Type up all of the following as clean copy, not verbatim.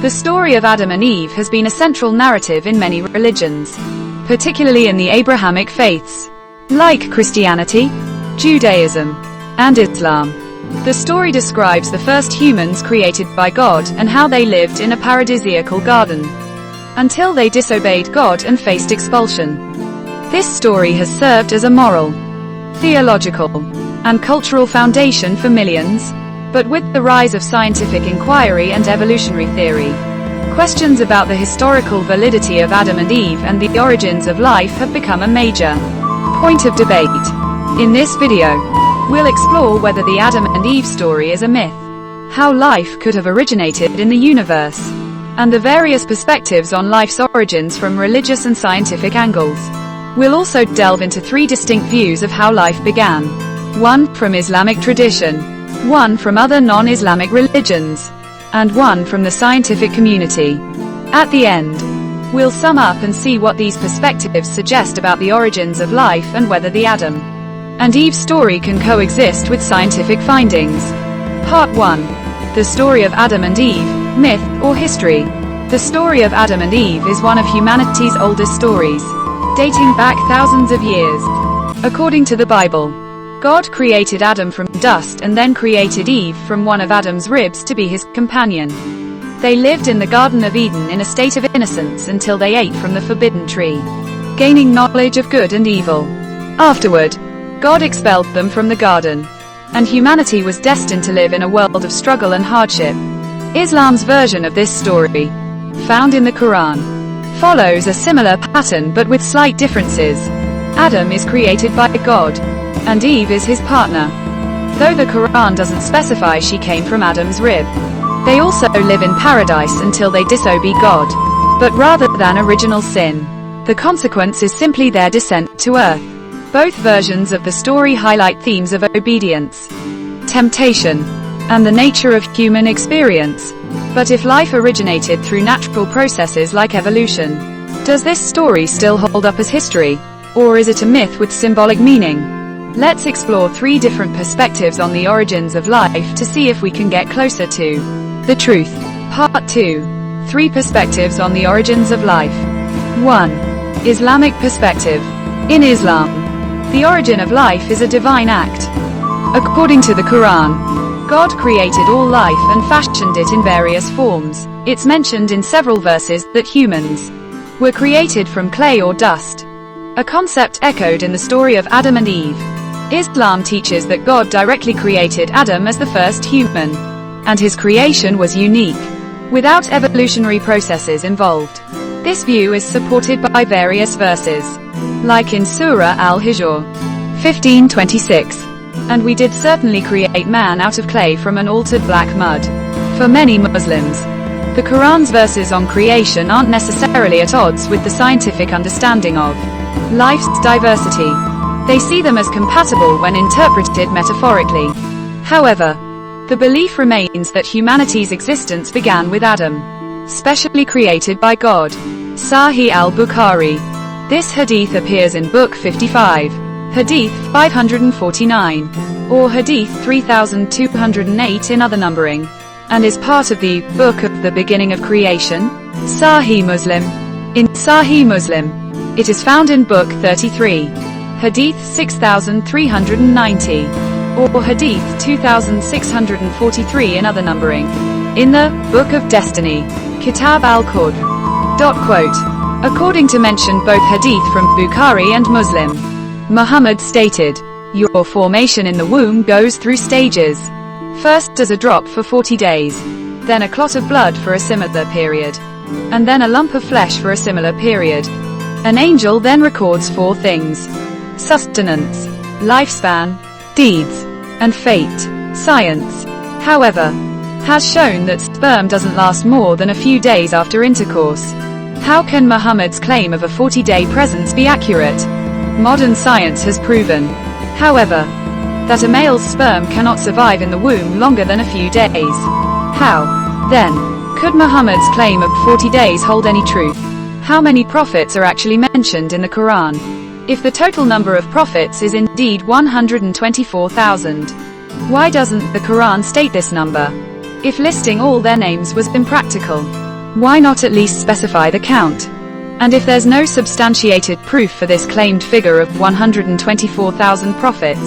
The story of Adam and Eve has been a central narrative in many religions, particularly in the Abrahamic faiths, like Christianity, Judaism, and Islam. The story describes the first humans created by God and how they lived in a paradisiacal garden, until they disobeyed God and faced expulsion. This story has served as a moral, theological, and cultural foundation for millions, but with the rise of scientific inquiry and evolutionary theory, questions about the historical validity of Adam and Eve and the origins of life have become a major point of debate. In this video, we'll explore whether the Adam and Eve story is a myth, how life could have originated in the universe, and the various perspectives on life's origins from religious and scientific angles. We'll also delve into three distinct views of how life began. One from Islamic tradition, one from other non-Islamic religions, and one from the scientific community. At the end, we'll sum up and see what these perspectives suggest about the origins of life and whether the Adam and Eve story can coexist with scientific findings. Part 1. The story of Adam and Eve, myth or history. The story of Adam and Eve is one of humanity's oldest stories, dating back thousands of years. According to the Bible, God created Adam from dust and then created Eve from one of Adam's ribs to be his companion. They lived in the Garden of Eden in a state of innocence until they ate from the forbidden tree, gaining knowledge of good and evil. Afterward, God expelled them from the garden, and humanity was destined to live in a world of struggle and hardship. Islam's version of this story, found in the Quran, follows a similar pattern but with slight differences. Adam is created by God, and Eve is his partner. Though the Quran doesn't specify she came from Adam's rib, they also live in paradise until they disobey God. But rather than original sin, the consequence is simply their descent to earth. Both versions of the story highlight themes of obedience, temptation, and the nature of human experience. But if life originated through natural processes like evolution, does this story still hold up as history, or is it a myth with symbolic meaning? Let's explore three different perspectives on the origins of life to see if we can get closer to the truth. Part 2. Three perspectives on the origins of life. 1. Islamic perspective. In Islam, the origin of life is a divine act. According to the Quran, God created all life and fashioned it in various forms. It's mentioned in several verses that humans were created from clay or dust, a concept echoed in the story of Adam and Eve. Islam teaches that God directly created Adam as the first human, and his creation was unique, without evolutionary processes involved. This view is supported by various verses, like in Surah Al-Hijr 15:26, "And we did certainly create man out of clay from an altered black mud." For many Muslims, the Quran's verses on creation aren't necessarily at odds with the scientific understanding of life's diversity. They see them as compatible when interpreted metaphorically. However, the belief remains that humanity's existence began with Adam, specially created by God. Sahih al-Bukhari. This hadith appears in Book 55, Hadith 549, or Hadith 3208 in other numbering, and is part of the Book of the Beginning of Creation, Sahih Muslim. In Sahih Muslim, it is found in Book 33, Hadith 6390, or Hadith 2643 in other numbering. In the Book of Destiny, Kitab al-Qadr. Quote, according to mentioned both hadith from Bukhari and Muslim, Muhammad stated, "Your formation in the womb goes through stages. First as a drop for 40 days, then a clot of blood for a similar period, and then a lump of flesh for a similar period. An angel then records four things: sustenance, lifespan, deeds, and fate. Science, however, has shown that sperm doesn't last more than a few days after intercourse. How can Muhammad's claim of a 40-day presence be accurate? Modern science has proven, however, that a male's sperm cannot survive in the womb longer than a few days. How, then, could Muhammad's claim of 40 days hold any truth? How many prophets are actually mentioned in the Quran? If the total number of prophets is indeed 124,000, why doesn't the Quran state this number? If listing all their names was impractical, Why not at least specify the count? And if there's no substantiated proof for this claimed figure of 124,000 prophets,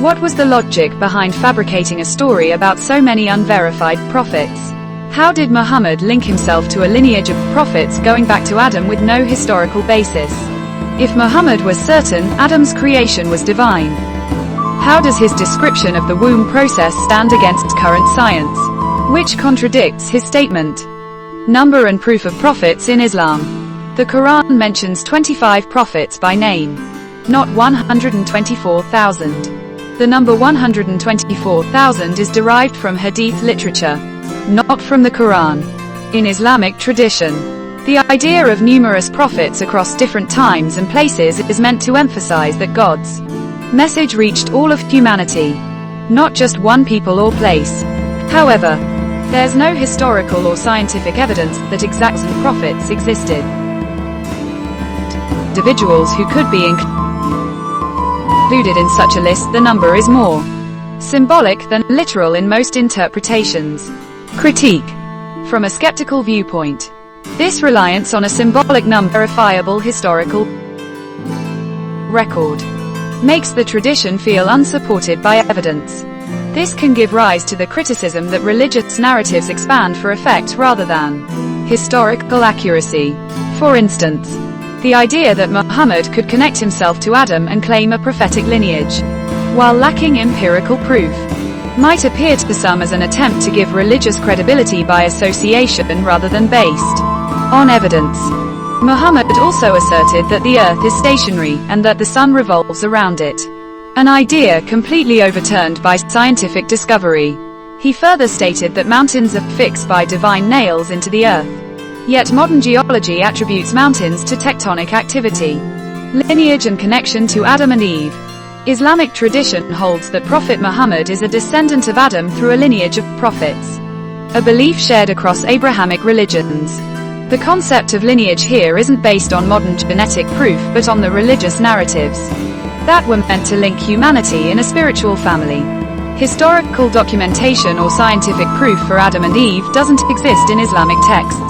what was the logic behind fabricating a story about so many unverified prophets? How did Muhammad link himself to a lineage of prophets going back to Adam with no historical basis? If Muhammad was certain Adam's creation was divine, how does his description of the womb process stand against current science, which contradicts his statement? Number and proof of prophets in Islam. The Quran mentions 25 prophets by name, not 124,000. The number 124,000 is derived from Hadith literature, not from the Quran. In Islamic tradition, the idea of numerous prophets across different times and places is meant to emphasize that God's message reached all of humanity, not just one people or place. However, there's no historical or scientific evidence that exact prophets existed. Individuals who could be included in such a list, the number is more symbolic than literal in most interpretations. Critique. From a skeptical viewpoint, this reliance on a symbolic number, verifiable historical record, makes the tradition feel unsupported by evidence. This can give rise to the criticism that religious narratives expand for effect rather than historical accuracy. For instance, the idea that Muhammad could connect himself to Adam and claim a prophetic lineage, while lacking empirical proof, might appear to some as an attempt to give religious credibility by association rather than based on evidence. Muhammad also asserted that the earth is stationary and that the sun revolves around it, an idea completely overturned by scientific discovery. He further stated that mountains are fixed by divine nails into the earth. Yet modern geology attributes mountains to tectonic activity. Lineage and connection to Adam and Eve. Islamic tradition holds that Prophet Muhammad is a descendant of Adam through a lineage of prophets, a belief shared across Abrahamic religions. The concept of lineage here isn't based on modern genetic proof but on the religious narratives that were meant to link humanity in a spiritual family. Historical documentation or scientific proof for Adam and Eve doesn't exist in Islamic texts,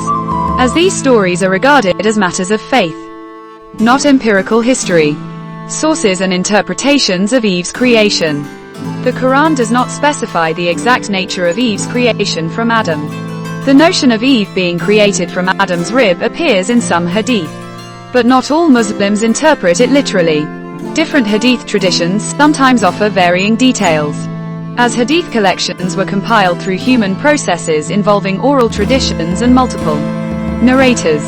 as these stories are regarded as matters of faith, not empirical history. Sources and interpretations of Eve's creation. The Quran does not specify the exact nature of Eve's creation from Adam. The notion of Eve being created from Adam's rib appears in some hadith, but not all Muslims interpret it literally. Different hadith traditions sometimes offer varying details. As hadith collections were compiled through human processes involving oral traditions and multiple narrators,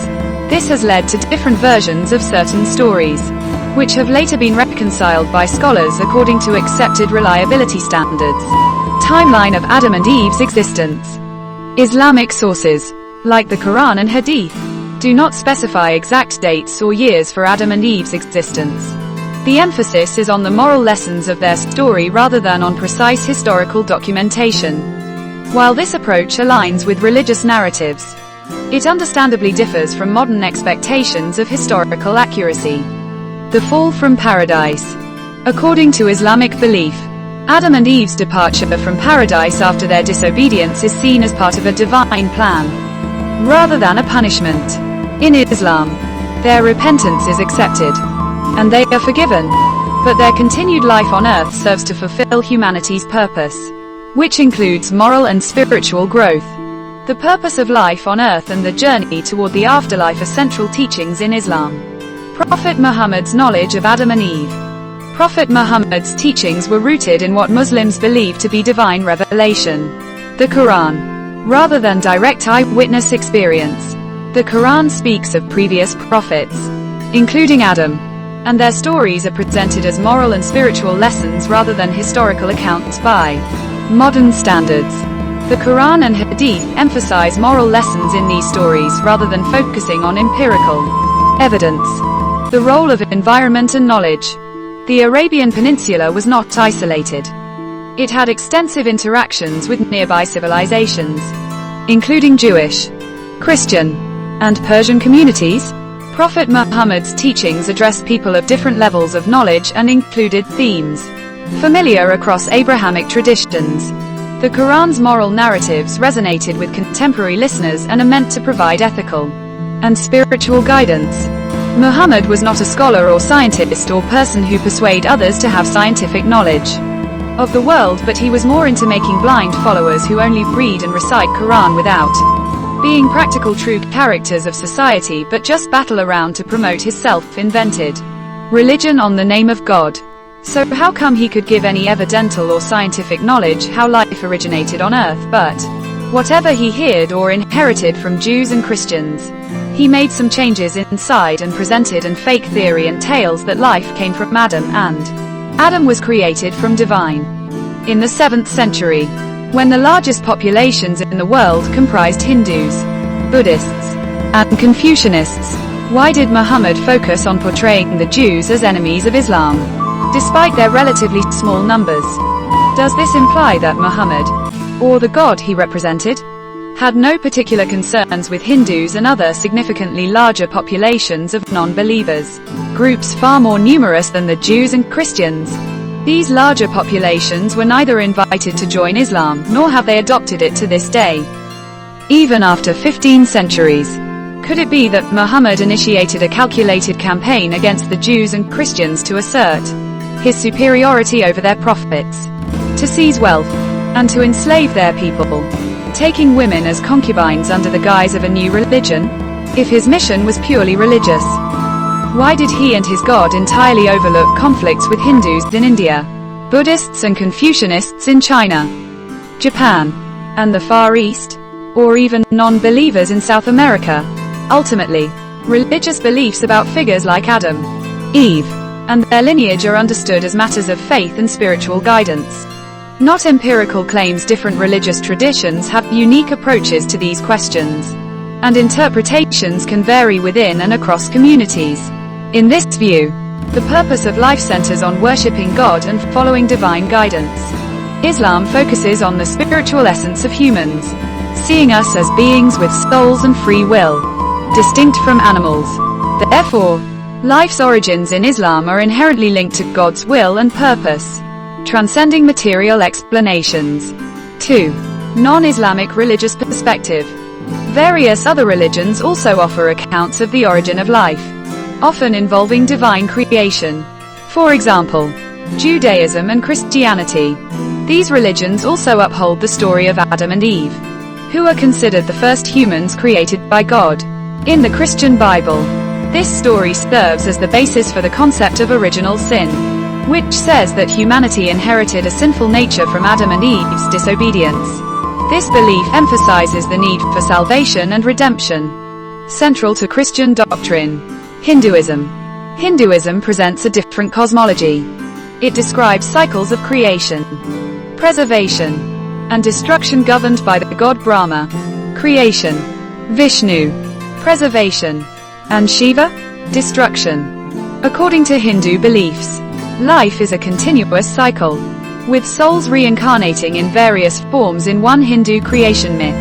this has led to different versions of certain stories, which have later been reconciled by scholars according to accepted reliability standards. Timeline of Adam and Eve's existence. Islamic sources, like the Quran and Hadith, do not specify exact dates or years for Adam and Eve's existence. The emphasis is on the moral lessons of their story rather than on precise historical documentation. While this approach aligns with religious narratives, it understandably differs from modern expectations of historical accuracy. The fall from paradise. According to Islamic belief, Adam and Eve's departure from paradise after their disobedience is seen as part of a divine plan, rather than a punishment. In Islam, their repentance is accepted, and they are forgiven, but their continued life on earth serves to fulfill humanity's purpose, which includes moral and spiritual growth. The purpose of life on earth and the journey toward the afterlife are central teachings in Islam. Prophet Muhammad's knowledge of Adam and Eve. Prophet Muhammad's teachings were rooted in what Muslims believe to be divine revelation, the Quran, rather than direct eyewitness experience. The Quran speaks of previous prophets, including Adam, and their stories are presented as moral and spiritual lessons rather than historical accounts by modern standards. The Quran and Hadith emphasize moral lessons in these stories rather than focusing on empirical evidence. The role of environment and knowledge. The Arabian Peninsula was not isolated. It had extensive interactions with nearby civilizations, including Jewish, Christian, and Persian communities. Prophet Muhammad's teachings addressed people of different levels of knowledge and included themes familiar across Abrahamic traditions. The Quran's moral narratives resonated with contemporary listeners and are meant to provide ethical and spiritual guidance. Muhammad was not a scholar or scientist or person who persuade others to have scientific knowledge of the world, but he was more into making blind followers who only read and recite Quran without being practical true characters of society, but just battle around to promote his self-invented religion on the name of God. So how come he could give any evidential or scientific knowledge how life originated on earth? But whatever he heard or inherited from Jews and Christians, he made some changes inside and presented an fake theory and tales that life came from Adam, and Adam was created from divine. In the 7th century, when the largest populations in the world comprised Hindus, Buddhists, and Confucianists, why did Muhammad focus on portraying the Jews as enemies of Islam, despite their relatively small numbers? Does this imply that Muhammad, or the God he represented, had no particular concerns with Hindus and other significantly larger populations of non-believers, groups far more numerous than the Jews and Christians? These larger populations were neither invited to join Islam, nor have they adopted it to this day. Even after 15 centuries, could it be that Muhammad initiated a calculated campaign against the Jews and Christians to assert his superiority over their prophets, to seize wealth, and to enslave their people, taking women as concubines under the guise of a new religion? If his mission was purely religious, why did he and his God entirely overlook conflicts with Hindus in India, Buddhists and Confucianists in China, Japan, and the Far East, or even non-believers in South America? Ultimately, religious beliefs about figures like Adam, Eve, and their lineage are understood as matters of faith and spiritual guidance, not empirical claims. Different religious traditions have unique approaches to these questions, and interpretations can vary within and across communities. In this view, the purpose of life centers on worshipping God and following divine guidance. Islam focuses on the spiritual essence of humans, seeing us as beings with souls and free will, distinct from animals. Therefore, life's origins in Islam are inherently linked to God's will and purpose, transcending material explanations. 2. Non-Islamic religious perspective. Various other religions also offer accounts of the origin of life, often involving divine creation. For example, Judaism and Christianity. These religions also uphold the story of Adam and Eve, who are considered the first humans created by God. In the Christian Bible, this story serves as the basis for the concept of original sin, which says that humanity inherited a sinful nature from Adam and Eve's disobedience. This belief emphasizes the need for salvation and redemption. Central to Christian doctrine. Hinduism. Hinduism presents a different cosmology. It describes cycles of creation, preservation, and destruction governed by the god Brahma, creation, Vishnu, preservation, and Shiva, destruction. According to Hindu beliefs, life is a continuous cycle, with souls reincarnating in various forms. In one Hindu creation myth,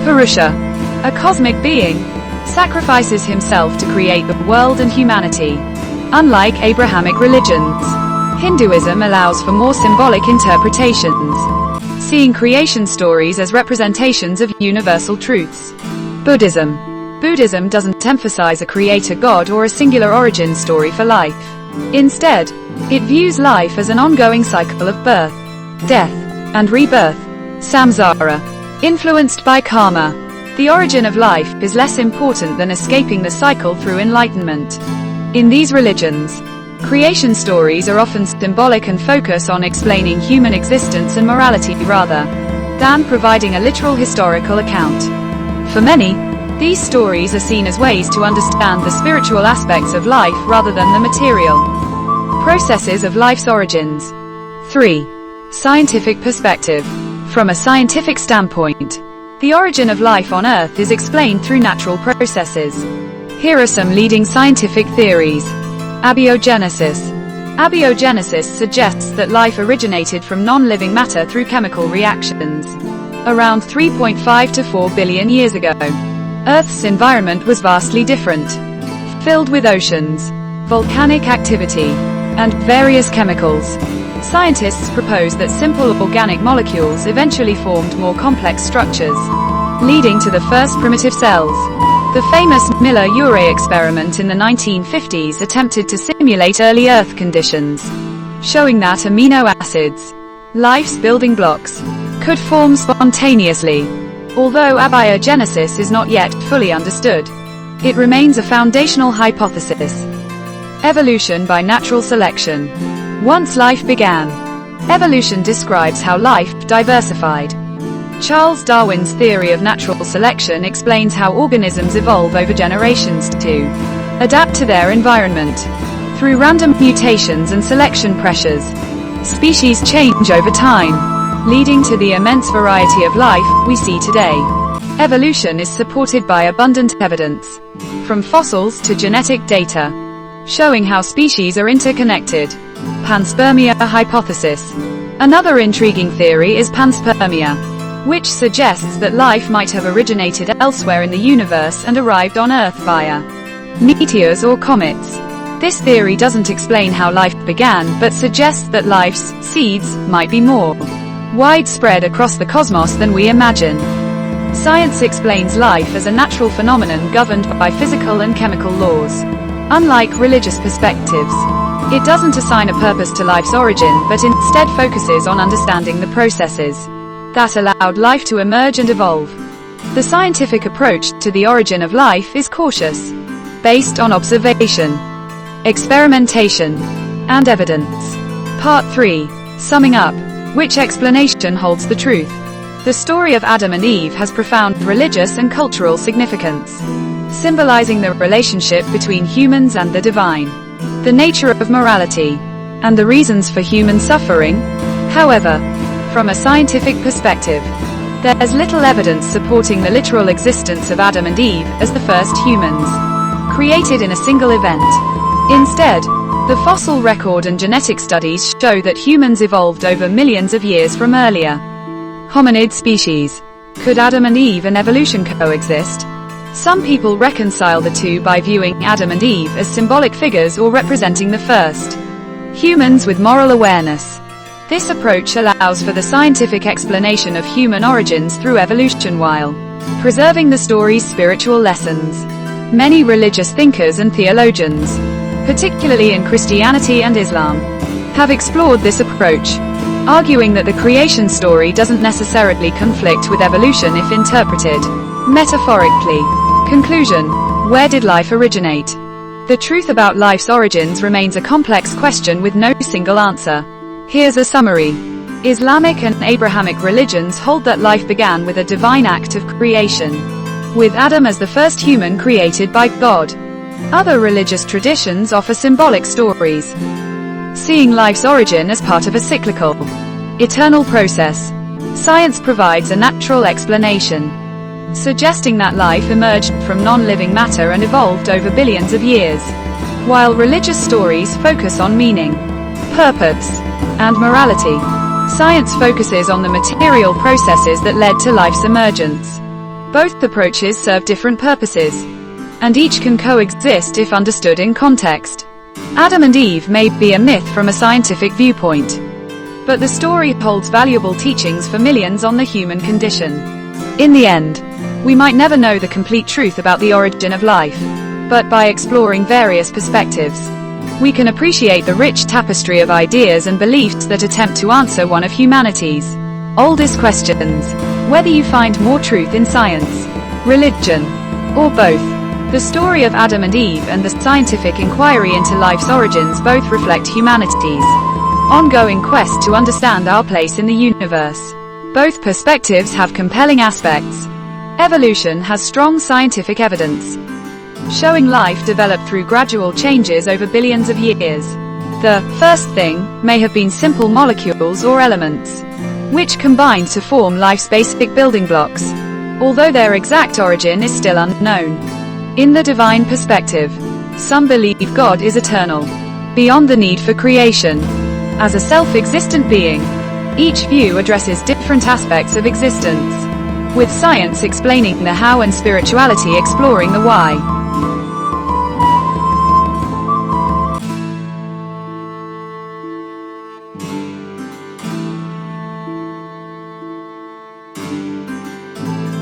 Purusha, a cosmic being, sacrifices himself to create the world and humanity. Unlike Abrahamic religions, Hinduism allows for more symbolic interpretations, seeing creation stories as representations of universal truths. Buddhism. Buddhism doesn't emphasize a creator god or a singular origin story for life. Instead, it views life as an ongoing cycle of birth, death, and rebirth, samsara, influenced by karma. The origin of life is less important than escaping the cycle through enlightenment. In these religions, creation stories are often symbolic and focus on explaining human existence and morality rather than providing a literal historical account. For many, these stories are seen as ways to understand the spiritual aspects of life rather than the material processes of life's origins. 3. Scientific perspective. From a scientific standpoint, the origin of life on Earth is explained through natural processes. Here are some leading scientific theories. Abiogenesis. Abiogenesis suggests that life originated from non-living matter through chemical reactions, around 3.5 to 4 billion years ago. Earth's environment was vastly different, filled with oceans, volcanic activity, and various chemicals. Scientists propose that simple organic molecules eventually formed more complex structures, leading to the first primitive cells. The famous Miller-Urey experiment in the 1950s attempted to simulate early Earth conditions, showing that amino acids, life's building blocks, could form spontaneously. Although abiogenesis is not yet fully understood, it remains a foundational hypothesis. Evolution by natural selection. Once life began. Evolution describes how life diversified. Charles Darwin's theory of natural selection explains how organisms evolve over generations to adapt to their environment. Through random mutations and selection pressures, species change over time, leading to the immense variety of life we see today. Evolution is supported by abundant evidence, from fossils to genetic data, showing how species are interconnected. Panspermia hypothesis. Another intriguing theory is panspermia, which suggests that life might have originated elsewhere in the universe and arrived on Earth via meteors or comets. This theory doesn't explain how life began, but suggests that life's seeds might be more widespread across the cosmos than we imagine. Science explains life as a natural phenomenon governed by physical and chemical laws. Unlike religious perspectives, it doesn't assign a purpose to life's origin, but instead focuses on understanding the processes that allowed life to emerge and evolve. The scientific approach to the origin of life is cautious, based on observation, experimentation, and evidence. Part 3. Summing up. Which explanation holds the truth? The story of Adam and Eve has profound religious and cultural significance, symbolizing the relationship between humans and the divine, the nature of morality, and the reasons for human suffering. However, from a scientific perspective, there's little evidence supporting the literal existence of Adam and Eve as the first humans, created in a single event. Instead, the fossil record and genetic studies show that humans evolved over millions of years from earlier hominid species. Could Adam and Eve and evolution coexist? Some people reconcile the two by viewing Adam and Eve as symbolic figures or representing the first humans with moral awareness. This approach allows for the scientific explanation of human origins through evolution while preserving the story's spiritual lessons. Many religious thinkers and theologians, particularly in Christianity and Islam, have explored this approach, arguing that the creation story doesn't necessarily conflict with evolution if interpreted metaphorically. Conclusion. Where did life originate? The truth about life's origins remains a complex question with no single answer. Here's a summary. Islamic and Abrahamic religions hold that life began with a divine act of creation, with Adam as the first human created by God. Other religious traditions offer symbolic stories, seeing life's origin as part of a cyclical, eternal process. Science provides a natural explanation, suggesting that life emerged from non-living matter and evolved over billions of years, while religious stories focus on meaning, purpose, and morality. Science focuses on the material processes that led to life's emergence. Both approaches serve different purposes, and each can coexist if understood in context. Adam and Eve may be a myth from a scientific viewpoint, but the story holds valuable teachings for millions on the human condition. In the end, we might never know the complete truth about the origin of life, but by exploring various perspectives, we can appreciate the rich tapestry of ideas and beliefs that attempt to answer one of humanity's oldest questions: whether you find more truth in science, religion, or both. The story of Adam and Eve and the scientific inquiry into life's origins both reflect humanity's ongoing quest to understand our place in the universe. Both perspectives have compelling aspects. Evolution has strong scientific evidence, showing life developed through gradual changes over billions of years. The first thing may have been simple molecules or elements, which combined to form life's basic building blocks, although their exact origin is still unknown. In the divine perspective, some believe God is eternal, beyond the need for creation, as a self-existent being. Each view addresses different aspects of existence, with science explaining the how and spirituality exploring the why.